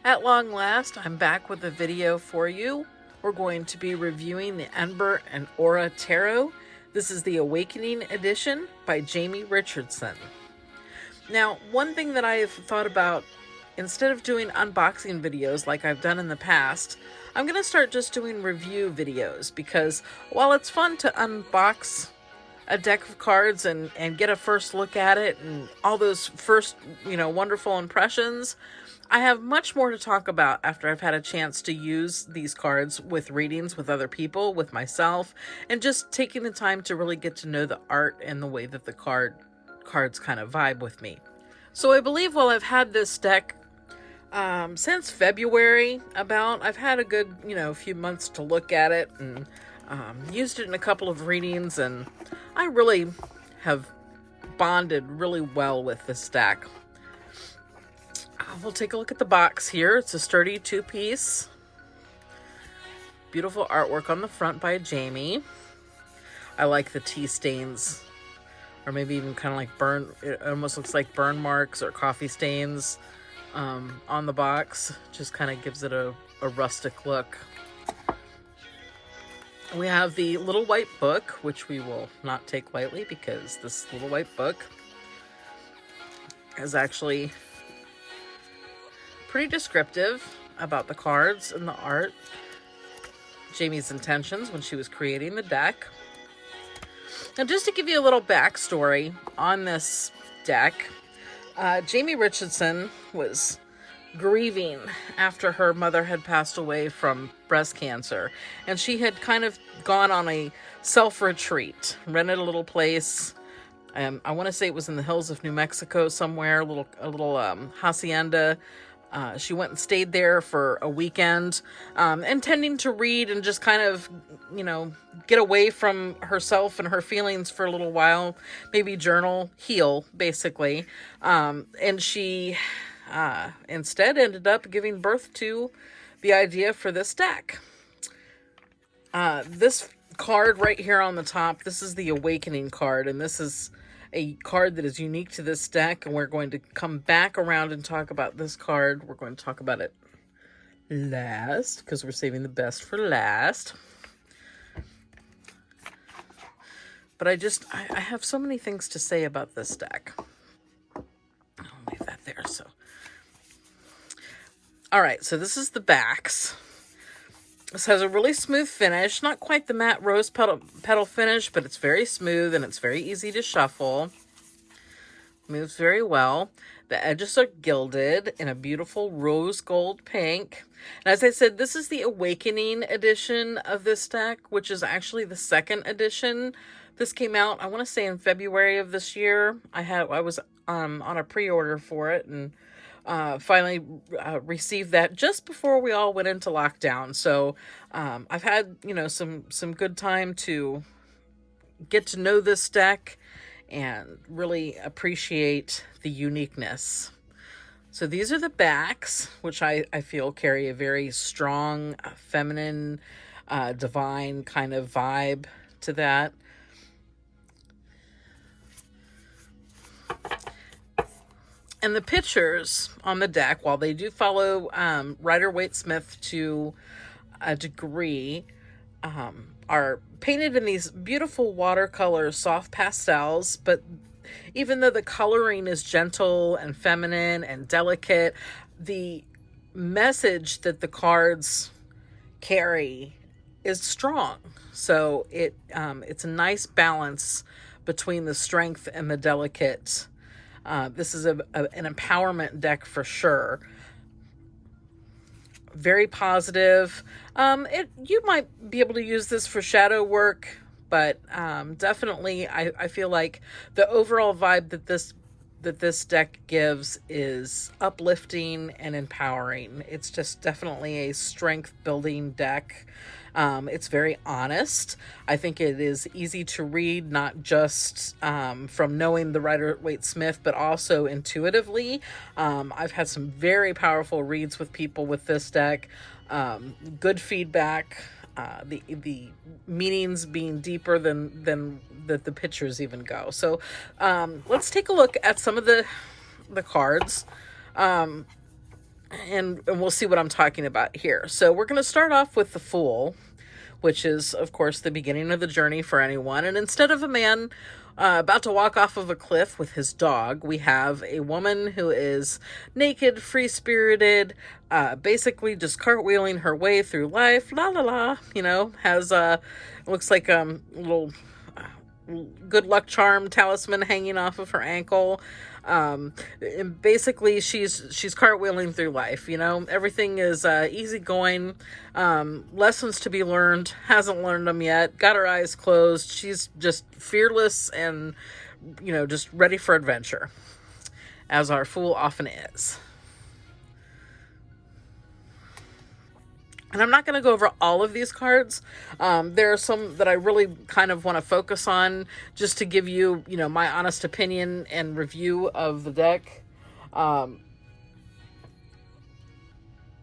At long last, I'm back with a video for you. We're going to be reviewing the Ember+Aura Tarot. This is the Awakening Edition by Jamie Richardson. Now, one thing that I have thought about, instead of doing unboxing videos like I've done in the past, I'm going to start just doing review videos, because while it's fun to unbox a deck of cards and get a first look at it and all those first, wonderful impressions, I have much more to talk about after I've had a chance to use these cards with readings with other people, with myself, and just taking the time to really get to know the art and the way that the cards kind of vibe with me. So I believe while I've had this deck since February, I've had a good, few months to look at it, and used it in a couple of readings, and I really have bonded really well with this deck. We'll take a look at the box here. It's a sturdy two-piece. Beautiful artwork on the front by Jamie. I like the tea stains, or maybe even kind of like it almost looks like burn marks or coffee stains on the box. Just kind of gives it a rustic look. We have the little white book, which we will not take lightly, because this little white book is actually pretty descriptive about the cards and the art, Jamie's intentions when she was creating the deck. Now, just to give you a little backstory on this deck, Jamie Richardson was grieving after her mother had passed away from breast cancer, and she had kind of gone on a self-retreat, rented a little place. I want to say it was in the hills of New Mexico somewhere, a little hacienda. She went and stayed there for a weekend, intending to read and just kind of, get away from herself and her feelings for a little while, maybe journal, heal, basically. And she instead ended up giving birth to the idea for this deck. This card right here on the top, this is the Awakening card, and this is a card that is unique to this deck, and we're going to come back around and talk about this card. We're going to talk about it last, because we're saving the best for last. But I have so many things to say about this deck. I'll leave that there. So, all right, so this is the backs. This has a really smooth finish, not quite the matte rose petal finish, but it's very smooth and it's very easy to shuffle. Moves very well. The edges are gilded in a beautiful rose gold pink. And as I said, this is the Awakening edition of this deck, which is actually the second edition. This came out, I want to say, in February of this year. I was on a pre-order for it, and finally received that just before we all went into lockdown. So I've had, some good time to get to know this deck and really appreciate the uniqueness. So these are the backs, which I feel carry a very strong, feminine, divine kind of vibe to that. And the pictures on the deck, while they do follow Rider-Waite-Smith to a degree, are painted in these beautiful watercolor soft pastels. But even though the coloring is gentle and feminine and delicate, the message that the cards carry is strong. So it's a nice balance between the strength and the delicate. This is an empowerment deck for sure. Very positive. You might be able to use this for shadow work, but definitely I feel like the overall vibe that this deck gives is uplifting and empowering. It's just definitely a strength building deck. It's very honest. I think it is easy to read, not just from knowing the Rider-Waite-Smith, but also intuitively. I've had some very powerful reads with people with this deck. Good feedback. The meanings being deeper than the pictures even go. So let's take a look at some of the cards. and we'll see what I'm talking about here. So we're going to start off with the Fool, which is, of course, the beginning of the journey for anyone. And instead of a man about to walk off of a cliff with his dog, we have a woman who is naked, free-spirited, basically just cartwheeling her way through life. La la la, has looks like little good luck charm talisman hanging off of her ankle. And basically she's cartwheeling through life. Everything is easy going. Lessons to be learned, hasn't learned them yet, got her eyes closed. She's just fearless and just ready for adventure, as our Fool often is. And I'm not going to go over all of these cards. There are some that I really kind of want to focus on just to give you, my honest opinion and review of the deck. Some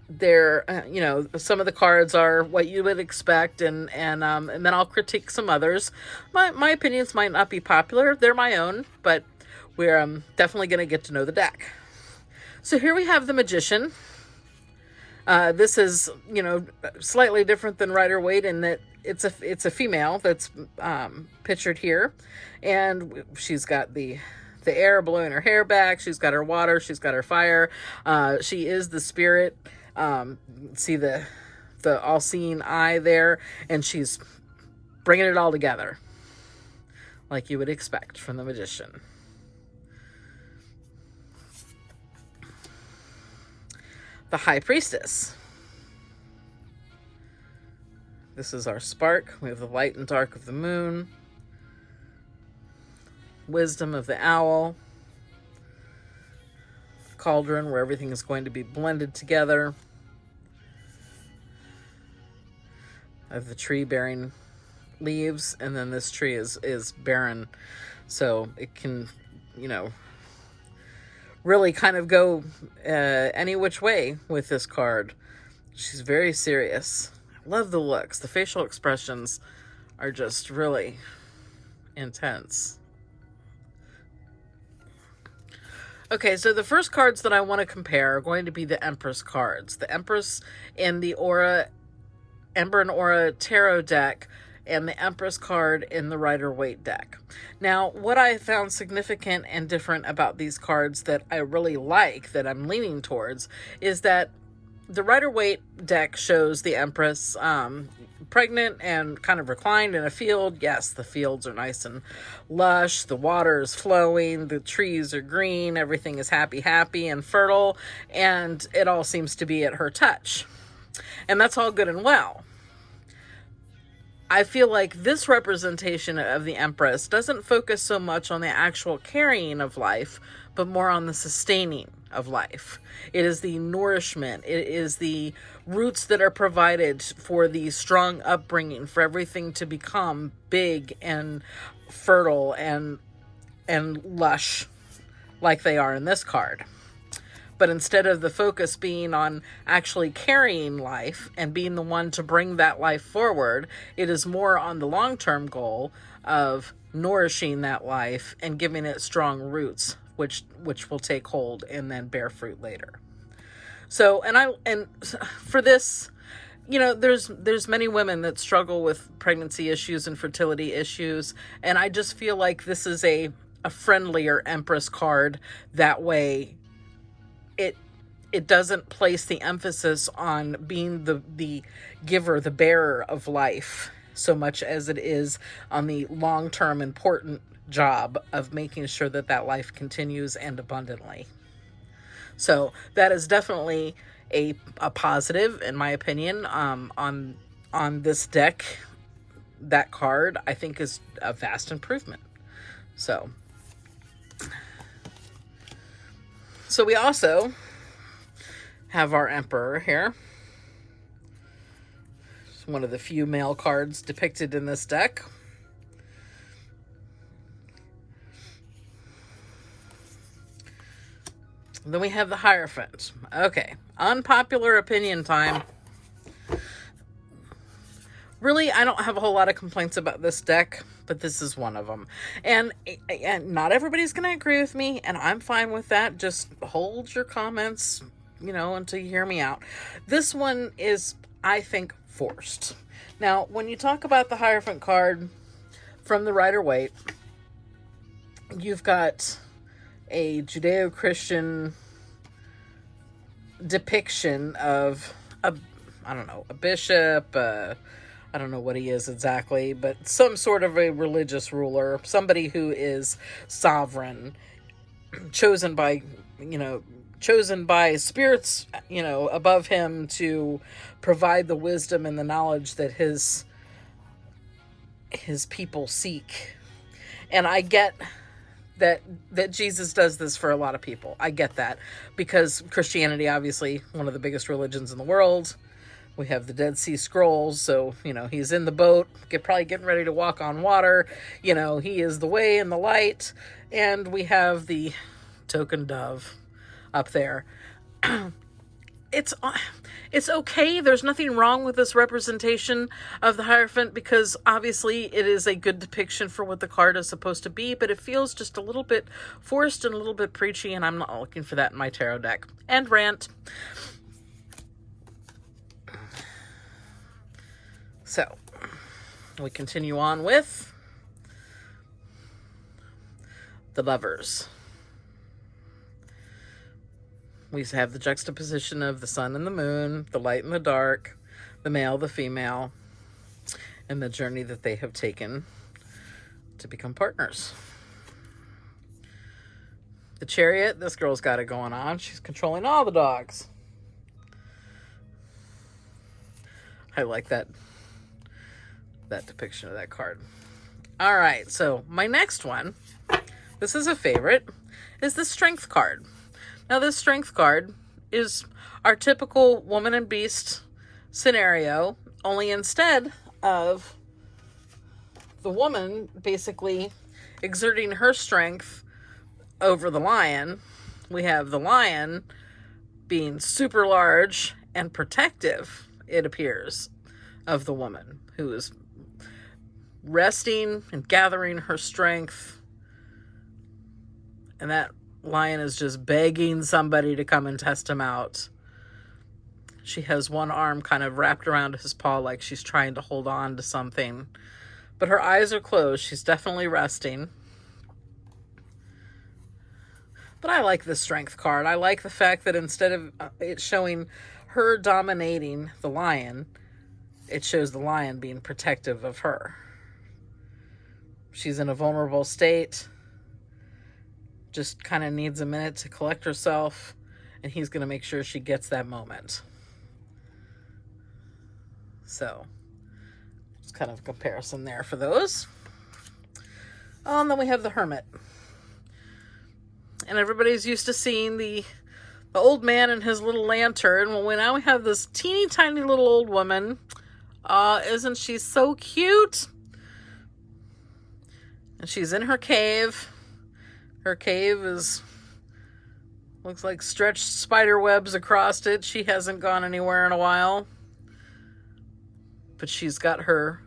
of the cards are what you would expect, and then I'll critique some others. My opinions might not be popular. They're my own, but we're definitely going to get to know the deck. So here we have the Magician. This is, slightly different than Rider-Waite in that it's a female that's pictured here, and she's got the air blowing her hair back. She's got her water. She's got her fire. She is the spirit. See the all-seeing eye there, and she's bringing it all together, like you would expect from the Magician. The High Priestess. This is our spark. We have the light and dark of the moon. Wisdom of the owl. Cauldron, where everything is going to be blended together. Of the tree bearing leaves, and then this tree is barren. So it can, really kind of go any which way with this card. She's very serious. I love the looks. The facial expressions are just really intense. Okay, so the first cards that I want to compare are going to be the Empress cards. The Empress in the Ember and Aura tarot deck, and the Empress card in the Rider-Waite deck. Now, what I found significant and different about these cards that I really like, that I'm leaning towards, is that the Rider-Waite deck shows the Empress pregnant and kind of reclined in a field. Yes, the fields are nice and lush. The water is flowing. The trees are green. Everything is happy and fertile. And it all seems to be at her touch. And that's all good and well. I feel like this representation of the Empress doesn't focus so much on the actual carrying of life, but more on the sustaining of life. It is the nourishment. It is the roots that are provided for the strong upbringing, for everything to become big and fertile and lush like they are in this card. But instead of the focus being on actually carrying life and being the one to bring that life forward, it is more on the long-term goal of nourishing that life and giving it strong roots, which will take hold and then bear fruit later. So, and for this, there's many women that struggle with pregnancy issues and fertility issues, and I just feel like this is a friendlier Empress card. That way, it doesn't place the emphasis on being the giver, the bearer of life, so much as it is on the long-term important job of making sure that life continues and abundantly. So that is definitely a positive, in my opinion, on this deck. That card, I think, is a vast improvement. So we also have our Emperor here. It's one of the few male cards depicted in this deck. Then we have the Hierophant. Okay, unpopular opinion time. Really, I don't have a whole lot of complaints about this deck, but this is one of them. And not everybody's going to agree with me, and I'm fine with that. Just hold your comments until you hear me out. This one is, I think, forced. Now, when you talk about the Hierophant card from the Rider-Waite, you've got a Judeo-Christian depiction of a bishop, I don't know what he is exactly, but some sort of a religious ruler, somebody who is sovereign, chosen by spirits, above him to provide the wisdom and the knowledge that his people seek. And I get that Jesus does this for a lot of people. I get that, because Christianity, obviously one of the biggest religions in the world. We have the Dead Sea Scrolls, so, he's in the boat, probably getting ready to walk on water. He is the way and the light. And we have the token dove up there. It's okay. There's nothing wrong with this representation of the Hierophant, because obviously it is a good depiction for what the card is supposed to be, but it feels just a little bit forced and a little bit preachy, and I'm not looking for that in my tarot deck. And rant. So, we continue on with the Lovers. We have the juxtaposition of the sun and the moon, the light and the dark, the male, the female, and the journey that they have taken to become partners. The Chariot, this girl's got it going on. She's controlling all the dogs. I like that depiction of that card. All right, so my next one, this is a favorite, is the Strength card. Now, this Strength card is our typical woman and beast scenario, only instead of the woman basically exerting her strength over the lion, we have the lion being super large and protective, it appears, of the woman, who is resting and gathering her strength. And that lion is just begging somebody to come and test him out. She has one arm kind of wrapped around his paw like she's trying to hold on to something. But her eyes are closed. She's definitely resting. But I like the Strength card. I like the fact that instead of it showing her dominating the lion, it shows the lion being protective of her. She's in a vulnerable state, just kind of needs a minute to collect herself, and he's going to make sure she gets that moment. So, just kind of a comparison there for those. Then we have the Hermit. And everybody's used to seeing the old man and his little lantern. Well, now we have this teeny tiny little old woman. Isn't she so cute? And she's in her cave. Her cave looks like stretched spider webs across it. She hasn't gone anywhere in a while. But she's got her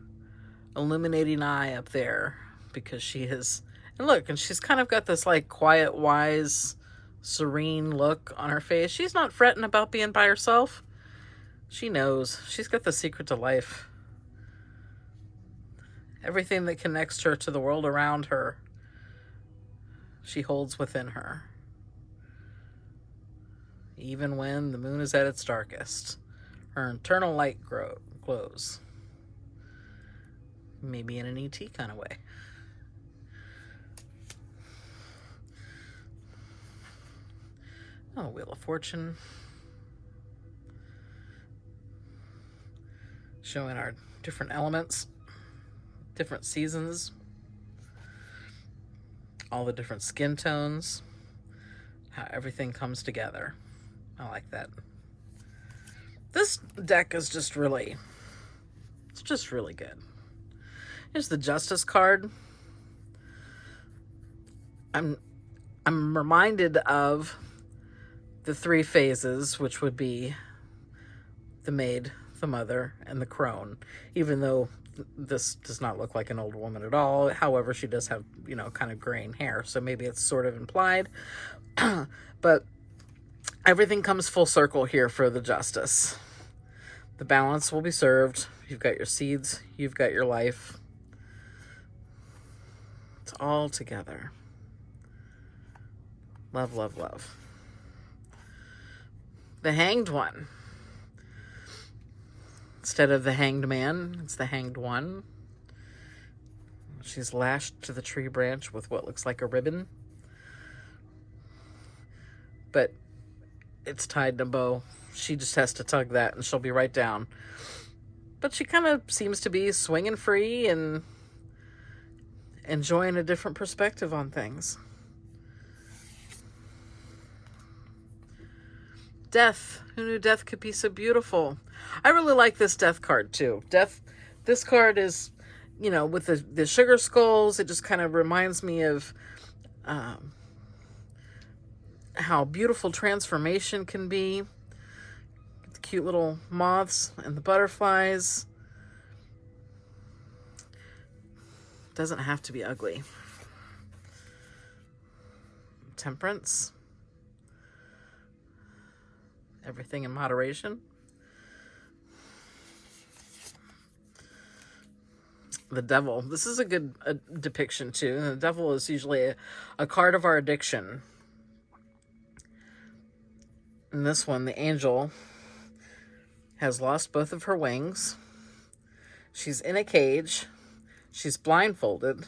illuminating eye up there because she has, and look, and she's kind of got this like quiet, wise, serene look on her face. She's not fretting about being by herself. She knows. She's got the secret to life. Everything that connects her to the world around her, she holds within her. Even when the moon is at its darkest, her internal light glows. Maybe in an ET kind of way. Oh, Wheel of Fortune. Showing our different elements, different seasons, all the different skin tones, how everything comes together. I like that. This deck is just really good. Here's the Justice card. I'm reminded of the three phases, which would be the maid, the mother, and the crone, even though this does not look like an old woman at all. However, she does have, kind of graying hair, so maybe it's sort of implied. But everything comes full circle here for the justice. The balance will be served. You've got your seeds. You've got your life. It's all together. Love, love, love. The Hanged One. Instead of the Hanged Man, it's the Hanged One. She's lashed to the tree branch with what looks like a ribbon. But it's tied in a bow. She just has to tug that and she'll be right down. But she kind of seems to be swinging free and enjoying a different perspective on things. Death. Who knew death could be so beautiful? I really like this death card too. Death. This card is, you know, with the sugar skulls, it just kind of reminds me of how beautiful transformation can be. The cute little moths and the butterflies. Doesn't have to be ugly. Temperance. Everything in moderation. The Devil. This is a good depiction too. The Devil is usually a card of our addiction. In this one, the angel has lost both of her wings. She's in a cage. She's blindfolded.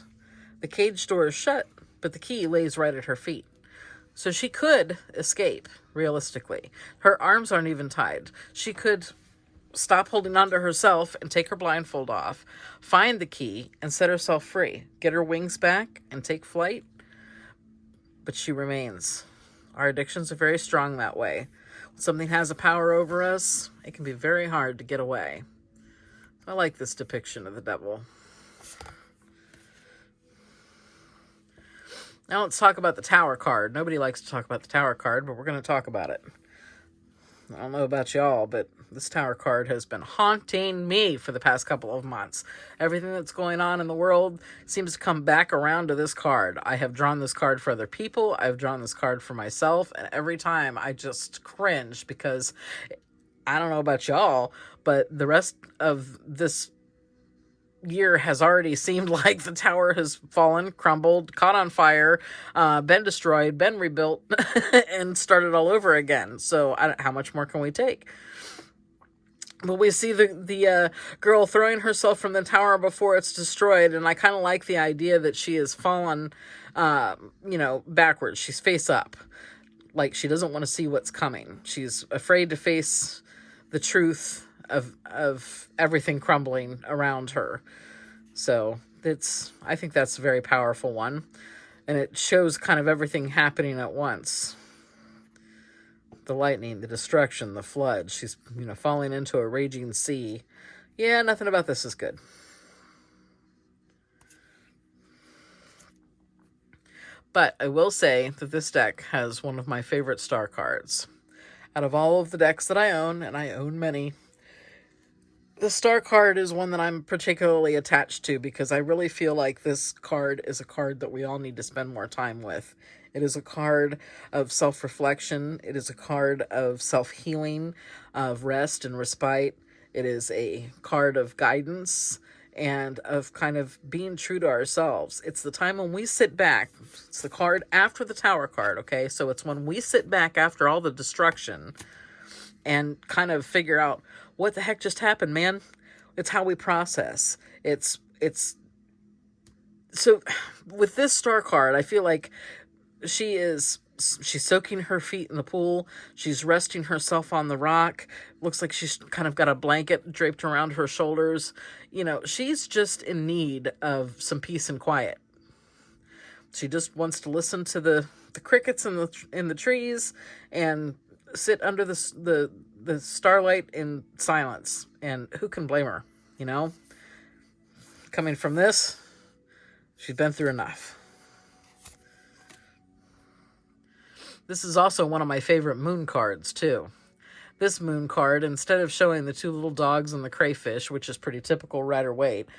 The cage door is shut, but the key lays right at her feet. So she could escape, realistically. Her arms aren't even tied. She could stop holding on to herself and take her blindfold off, find the key, and set herself free. Get her wings back and take flight. But she remains. Our addictions are very strong that way. When something has a power over us, it can be very hard to get away. I like this depiction of the devil. Now let's talk about the Tower card. Nobody likes to talk about the Tower card, but we're going to talk about it. I don't know about y'all, but this Tower card has been haunting me for the past couple of months. Everything that's going on in the world seems to come back around to this card. I have drawn this card for other people. I've drawn this card for myself. And every time I just cringe because I don't know about y'all, but the rest of this year has already seemed like the tower has fallen, crumbled, caught on fire, been destroyed, been rebuilt, and started all over again. So how much more can we take? But we see the girl throwing herself from the tower before it's destroyed, and I kind of like the idea that she has fallen, backwards. She's face up. Like she doesn't want to see what's coming. She's afraid to face the truth of everything crumbling around her. So I think that's a very powerful one. And it shows kind of everything happening at once. The lightning, the destruction, the flood. She's, falling into a raging sea. Yeah, nothing about this is good. But I will say that this deck has one of my favorite star cards. Out of all of the decks that I own, and I own many, the star card is one that I'm particularly attached to because I really feel like this card is a card that we all need to spend more time with. It is a card of self-reflection. It is a card of self-healing, of rest and respite. It is a card of guidance and of kind of being true to ourselves. It's the time when we sit back. It's the card after the Tower card, okay? So it's when we sit back after all the destruction and kind of figure out what the heck just happened, man. It's how we process. It's so with this star card, I feel like she's soaking her feet in the pool. She's resting herself on the rock. Looks like she's kind of got a blanket draped around her shoulders. She's just in need of some peace and quiet. She just wants to listen to the crickets in the trees and sit under the starlight in silence. And who can blame her? Coming from this, she's been through enough. This is also one of my favorite moon cards, too. This moon card, instead of showing the two little dogs and the crayfish, which is pretty typical Rider-Waite,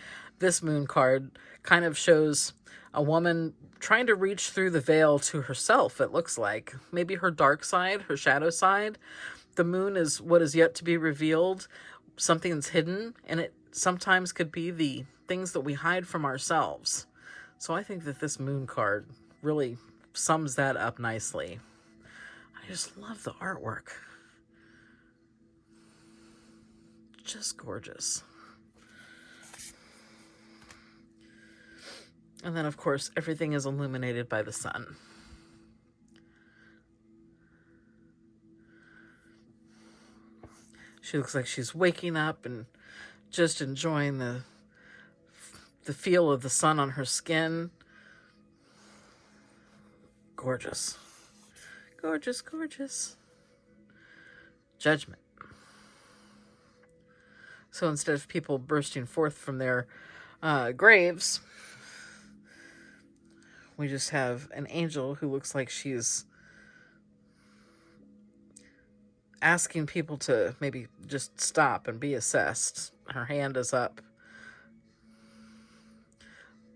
this moon card kind of shows a woman trying to reach through the veil to herself, it looks like. Maybe her dark side, her shadow side. The moon is what is yet to be revealed. Something that's hidden, and it sometimes could be the things that we hide from ourselves. So I think that this moon card really sums that up nicely. I just love the artwork. Just gorgeous. And then, of course, everything is illuminated by the sun. She looks like she's waking up and just enjoying the feel of the sun on her skin. Gorgeous. Gorgeous, gorgeous. Judgment. So instead of people bursting forth from their graves, we just have an angel who looks like she's asking people to maybe just stop and be assessed. Her hand is up.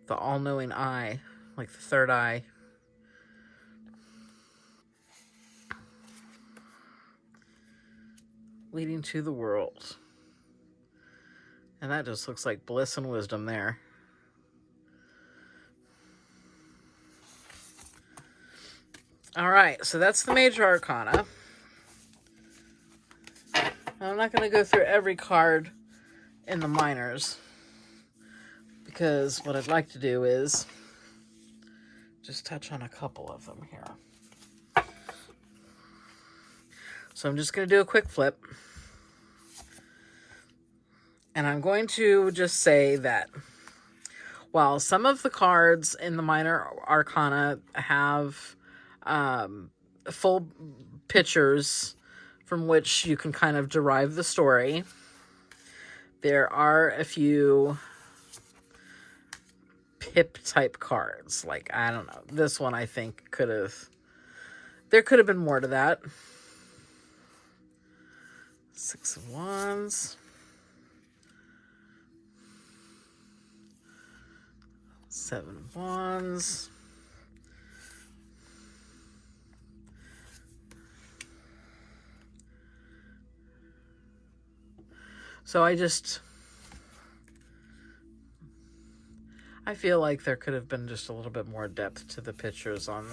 The all-knowing eye, like the third eye. Leading to the world. And that just looks like bliss and wisdom there. All right, so that's the major arcana. I'm not going to go through every card in the minors, because what I'd like to do is just touch on a couple of them here. So I'm just going to do a quick flip. And I'm going to just say that while some of the cards in the minor arcana have full pictures from which you can kind of derive the story, there are a few pip type cards. Like, I don't know, this one I think there could have been more to that. 6 of Wands. 7 of Wands. So I feel like there could have been just a little bit more depth to the pictures on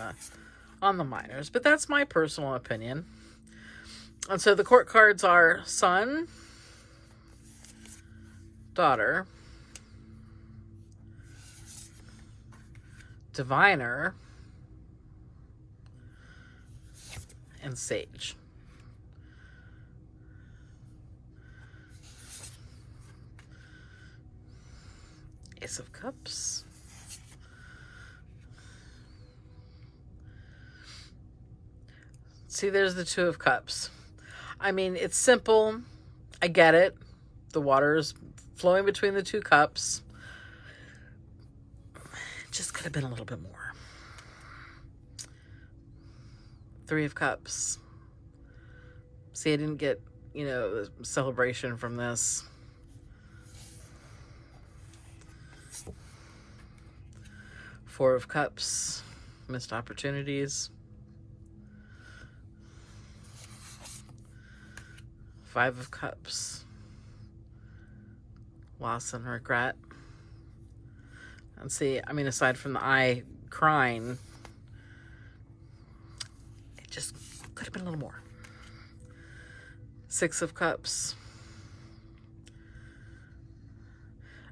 the minors, but that's my personal opinion. And so the court cards are Sun, Daughter, Diviner, and Sage. Ace of Cups. See, there's the Two of Cups. I mean, it's simple. I get it. The water is flowing between the two cups. It just could have been a little bit more. 3 of Cups. See, I didn't get, the celebration from this. 4 of Cups. Missed opportunities. 5 of Cups. Loss and regret. And see, I mean, aside from the eye crying, it just could have been a little more. 6 of Cups.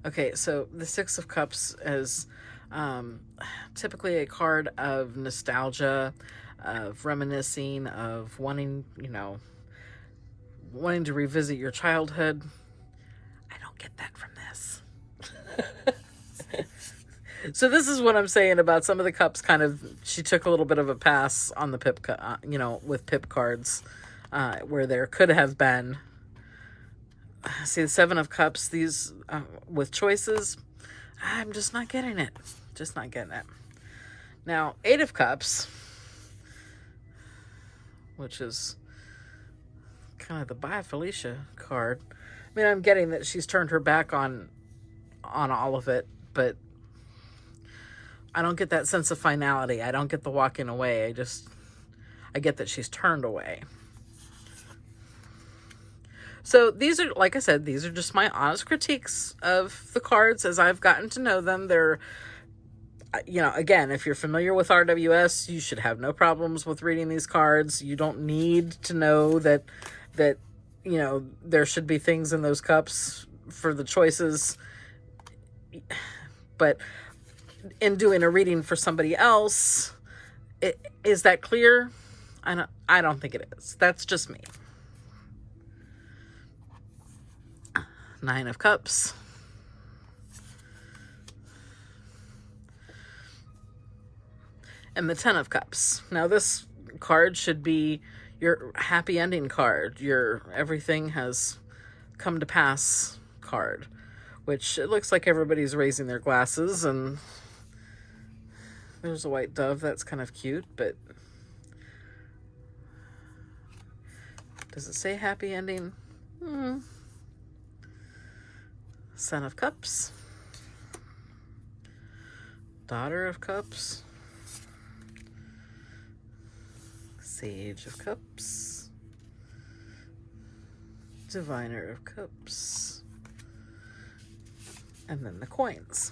Okay, so the 6 of Cups is typically a card of nostalgia, of reminiscing, of wanting to revisit your childhood. I don't get that from this. So this is what I'm saying about some of the cups. Kind of, she took a little bit of a pass on the pip, with pip cards, where there could have been. See, the 7 of Cups. These with choices, I'm just not getting it. Just not getting it. Now, 8 of Cups, which is kind of the Bye Felicia card. I mean, I'm getting that she's turned her back on on all of it, but I don't get that sense of finality. I don't get the walking away. I get that she's turned away. So these are, like I said, these are just my honest critiques of the cards as I've gotten to know them. They're, you know, again, if you're familiar with RWS, you should have no problems with reading these cards. You don't need to know that, you know, there should be things in those cups for the choices. But in doing a reading for somebody else, is that clear? I don't think it is. That's just me. Nine of Cups. And the Ten of Cups. Now this card should be your happy ending card, your everything has come to pass card, which it looks like everybody's raising their glasses, and there's a white dove. That's kind of cute, but does it say happy ending? Son of Cups. Daughter of Cups. Sage of Cups. Diviner of Cups. And then the coins.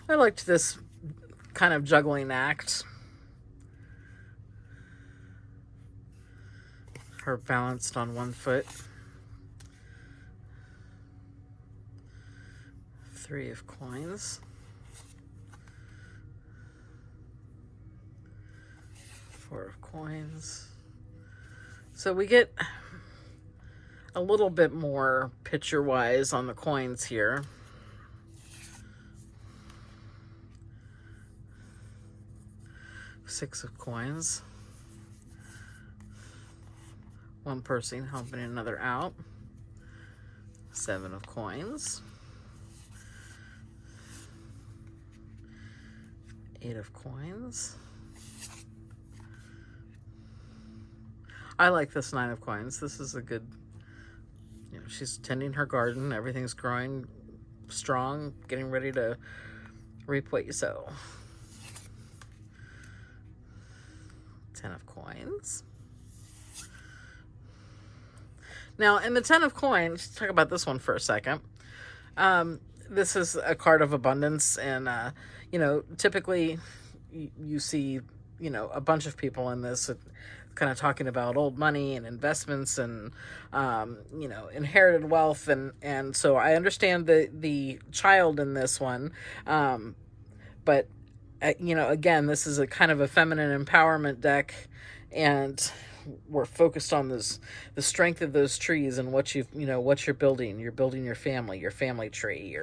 I liked this kind of juggling act. Her balanced on one foot. Three of coins. Four of coins. So we get a little bit more picture-wise on the coins here. Six of coins. One person helping another out. Seven of coins. Eight of coins. I like this nine of coins. This is a good, you know, she's tending her garden. Everything's growing strong, getting ready to reap what you sow. 10 of coins. Now, in the 10 of coins, let's talk about this one for a second. This is a card of abundance, and, you know, typically you see, you know, a bunch of people in this kind of talking about old money and investments and, you know, inherited wealth. And so I understand the child in this one, but, you know, again, this is a kind of a feminine empowerment deck, and we're focused on the strength of those trees and what what you're building. You're building your family tree.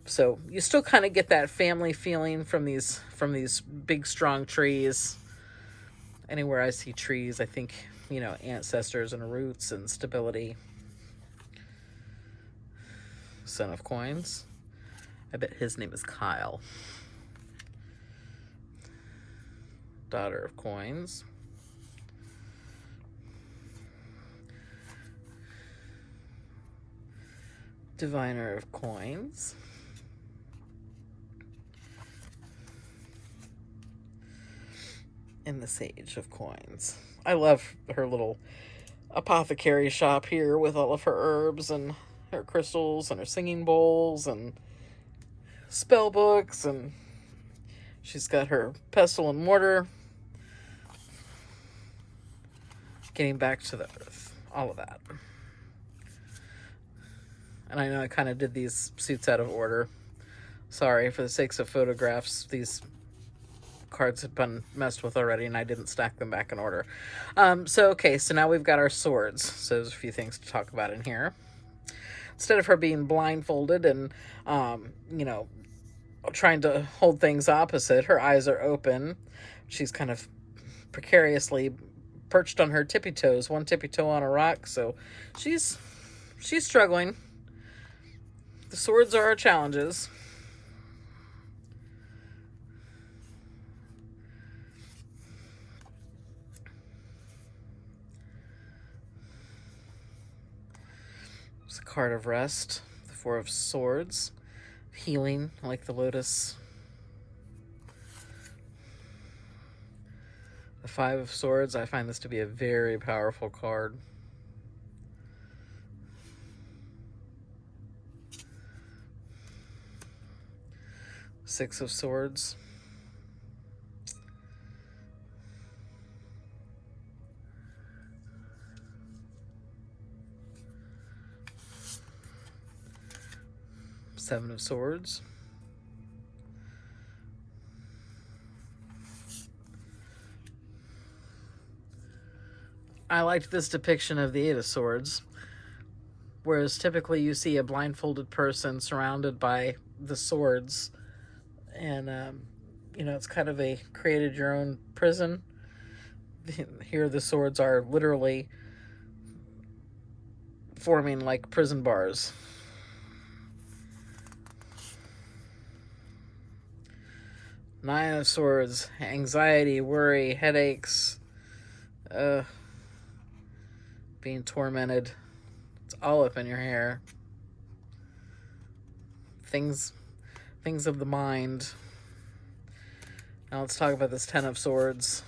So you still kind of get that family feeling from these big, strong trees. Anywhere I see trees, I think, you know, ancestors and roots and stability. Son of coins. I bet his name is Kyle. Daughter of coins. Diviner of coins. And the Sage of coins. I love her little apothecary shop here with all of her herbs and her crystals and her singing bowls and spell books, and she's got her pestle and mortar. Getting back to the earth. All of that. And I know I kind of did these suits out of order. Sorry, for the sakes of photographs, these cards have been messed with already, and I didn't stack them back in order. So now we've got our swords. So there's a few things to talk about in here. Instead of her being blindfolded and, you know, trying to hold things opposite, her eyes are open. She's kind of precariously perched on her tippy toes, one tippy toe on a rock. So she's struggling. The swords are our challenges. It's a card of rest, the Four of Swords, healing like the Lotus. The Five of Swords, I find this to be a very powerful card. Six of Swords. Seven of Swords. I liked this depiction of the Eight of Swords, whereas typically you see a blindfolded person surrounded by the swords, and you know, it's kind of a created your own prison. Here the swords are literally forming like prison bars. Nine of Swords, anxiety, worry, headaches, being tormented. It's all up in your hair. Things of the mind. Now let's talk about this Ten of Swords.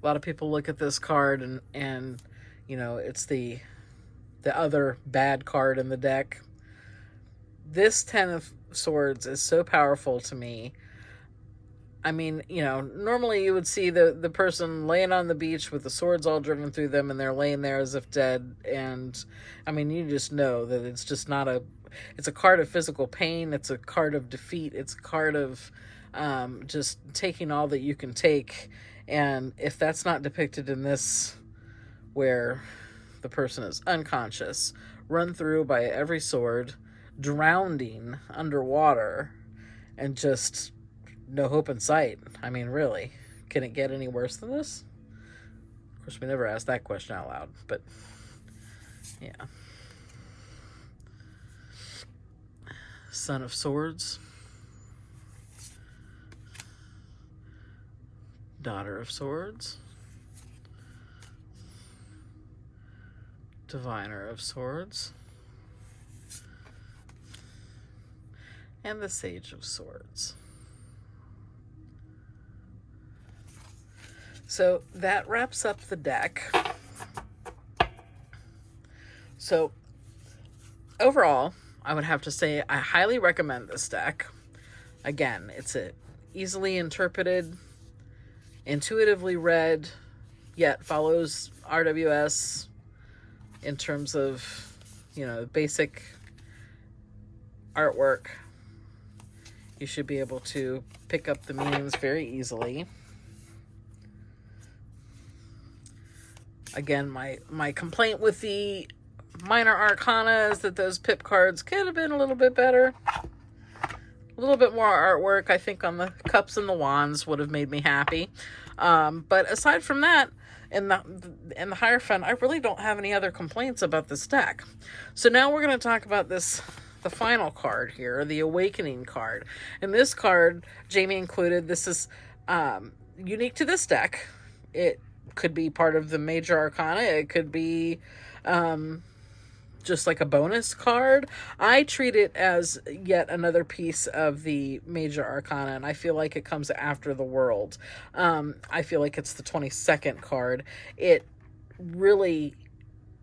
A lot of people look at this card and you know, it's the other bad card in the deck. This Ten of Swords is so powerful to me. I mean, you know, normally you would see the person laying on the beach with the swords all driven through them and they're laying there as if dead. And I mean, you just know that it's just not it's a card of physical pain. It's a card of defeat. It's a card of just taking all that you can take. And if that's not depicted in this, where the person is unconscious, run through by every sword, drowning underwater, and just no hope in sight. I mean, really, can it get any worse than this? Of course, we never asked that question out loud, but yeah. Son of Swords. Daughter of Swords. Diviner of Swords. And the Sage of Swords. So that wraps up the deck. So overall, I would have to say I highly recommend this deck. Again, it's a easily interpreted, intuitively read, yet follows RWS in terms of, you know, basic artwork. You should be able to pick up the meanings very easily. Again, my complaint with the minor arcana is that those pip cards could have been a little bit better. A little bit more artwork, I think, on the cups and the wands would have made me happy. But aside from that, in the Hierophant, I really don't have any other complaints about this deck. So now we're going to talk about the final card here, the Awakening card. And this card, Jamie included, this is unique to this deck. It could be part of the major arcana. It could be just like a bonus card. I treat it as yet another piece of the major arcana, and I feel like it comes after the world. I feel like it's the 22nd card. It really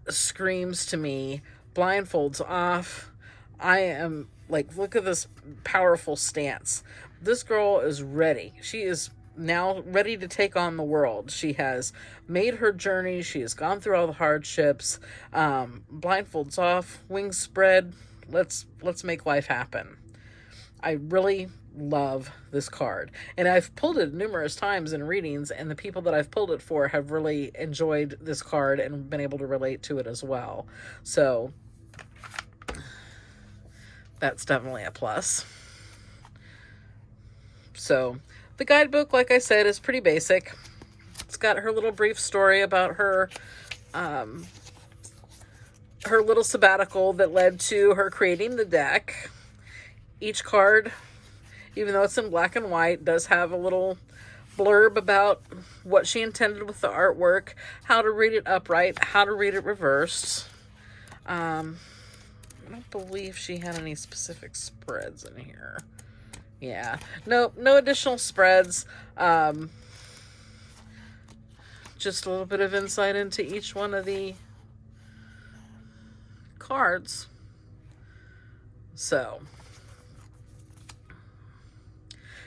screams to me, blindfolds off. I am like, look at this powerful stance. This girl is ready. She is now ready to take on the world. She has made her journey. She has gone through all the hardships. Blindfolds off, wings spread. Let's make life happen. I really love this card, and I've pulled it numerous times in readings, and the people that I've pulled it for have really enjoyed this card and been able to relate to it as well. So that's definitely a plus. So the guidebook, like I said, is pretty basic. It's got her little brief story about her little sabbatical that led to her creating the deck. Each card, even though it's in black and white, does have a little blurb about what she intended with the artwork, how to read it upright, how to read it reversed. I don't believe she had any specific spreads in here. Yeah, no additional spreads. Just a little bit of insight into each one of the cards. So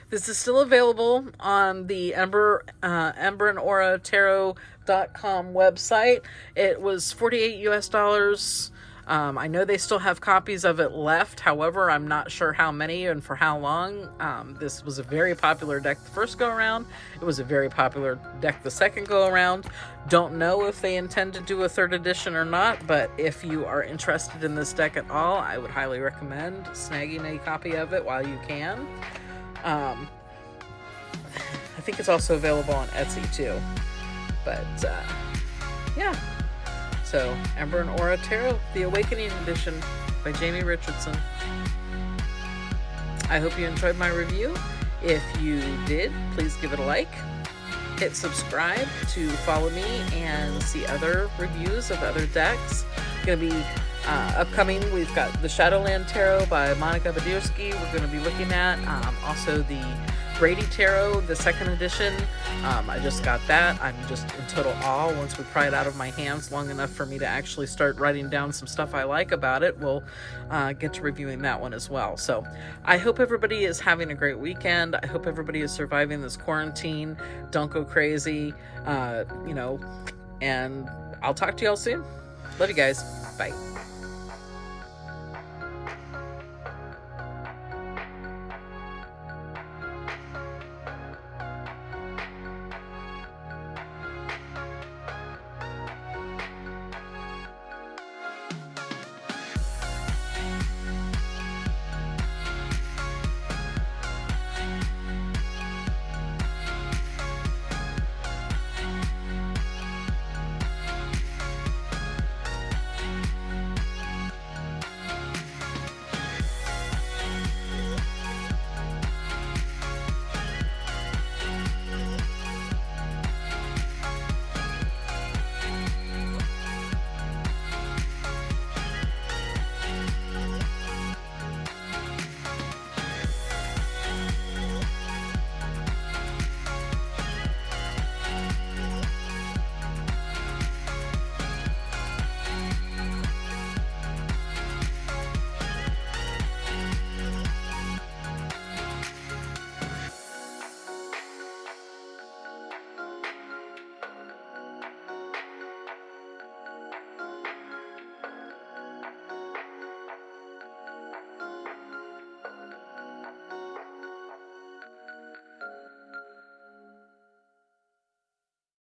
this is still available on the Ember+Aura Tarot.com website. It was $48 US. I know they still have copies of it left. However, I'm not sure how many and for how long. This was a very popular deck the first go around. It was a very popular deck the second go around. Don't know if they intend to do a third edition or not, but if you are interested in this deck at all, I would highly recommend snagging a copy of it while you can. I think it's also available on Etsy too. But yeah. So, Ember+Aura Tarot, the Awakening Edition by Jamie Richardson. I hope you enjoyed my review. If you did, please give it a like. Hit subscribe to follow me and see other reviews of other decks. Going to be upcoming, we've got the Shadowland Tarot by Monica Badurski we're going to be looking at. Also the Brady Tarot, the second edition. I just got that. I'm just in total awe. Once we pry it out of my hands long enough for me to actually start writing down some stuff I like about it, we'll get to reviewing that one as well. So I hope everybody is having a great weekend. I hope everybody is surviving this quarantine. Don't go crazy, and I'll talk to y'all soon. Love you guys. Bye.